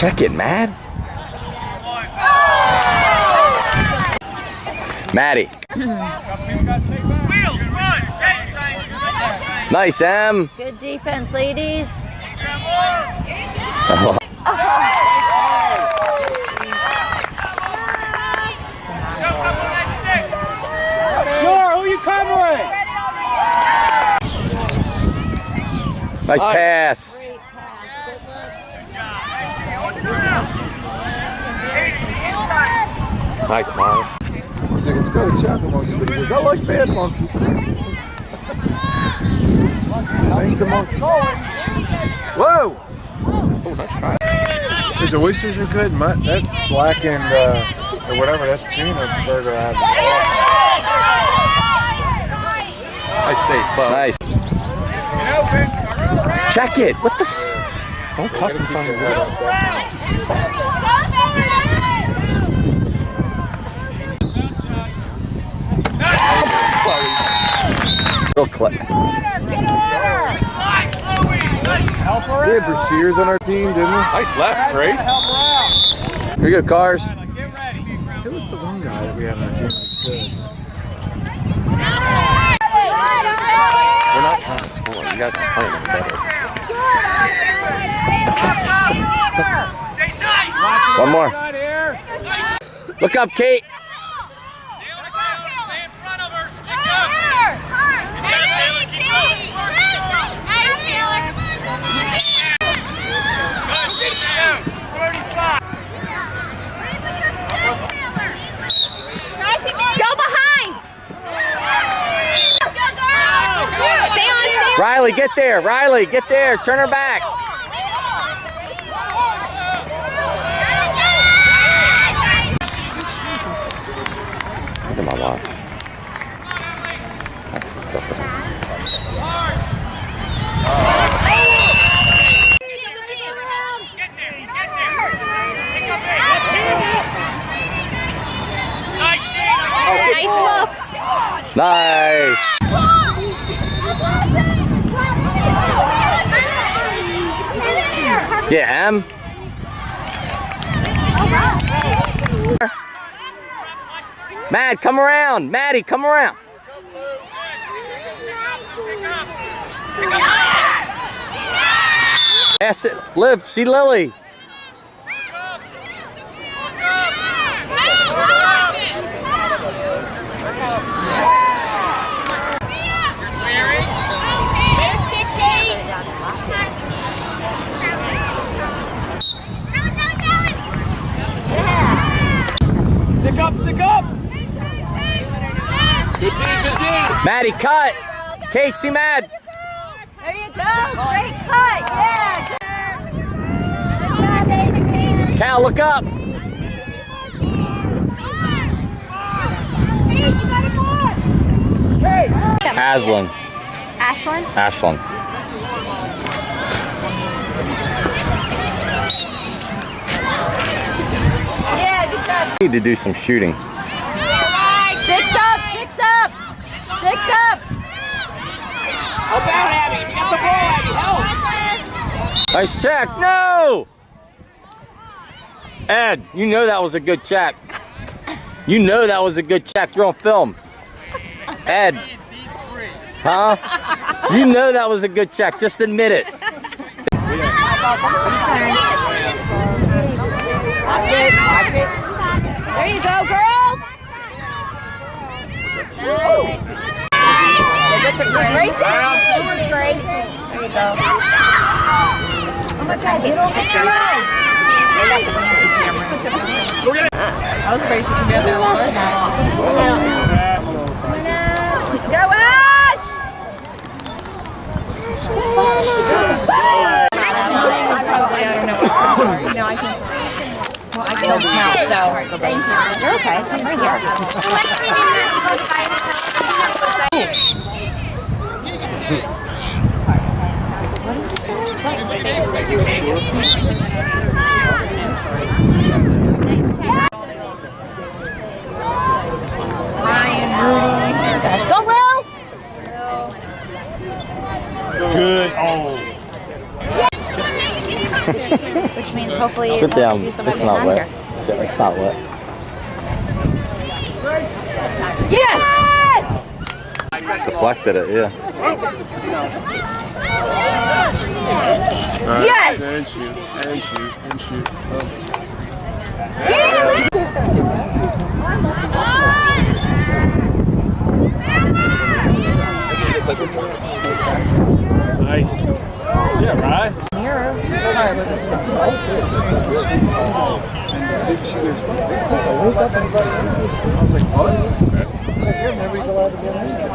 Check it, Mad. Maddie. Nice, Em. Good defense, ladies. Oh. Who are you covering? Nice pass. Great pass. Good look. Nice, Mom. He's like, let's go to Chapel Monkey, but he goes, I like bad monkeys. Spank the monkey. Whoa! Oh, nice try. Says the oysters are good. That's black and, or whatever, that tuna burger I have. Nice. Check it. What the f? Don't cuss in front of me. Real clip. We had Brashears on our team, didn't we? Nice left, Grace. Here you go, Cars. Who was the one guy that we had on our team that was good? We're not trying to score. You guys are playing better. One more. Look up, Kate. Go behind. Stay on. Riley, get there. Riley, get there. Turn her back. Look at my watch. Nice look. Nice. Yeah, Em. Mad, come around. Maddie, come around. Pass it. Liv, see Lily. Stick up, stick up! Good D, good D! Maddie, cut. Kate, see Mad. There you go. Great cut. Yeah. Good job, baby. Cal, look up. Aslan. Ashlyn. Ashlyn. Yeah, good job. Need to do some shooting. Sticks up. Sticks up. Sticks up. Help out, Abby! You got the ball, Abby! Help! Nice check. No! Ed, you know that was a good check. You know that was a good check. You're on film. Ed. Huh? You know that was a good check. Just admit it. There you go, girls. Nice. Grace. There you go. I'm gonna try to take some pictures. I was afraid she could do that one. Go, Ash! Probably, I don't know. You know, I can. Well, I can smell, so. Thanks. You're okay. Go, Will! Good. Oh. Which means Hopefully, Sit down. do It's something not out wet. here. It's not wet. Yes! Deflected it, yeah. Yes! And shoot, and shoot, and shoot. Nice. Yeah, right? Mirror. Sorry, was this I was like, what? It's like, yeah, nobody's allowed to get in.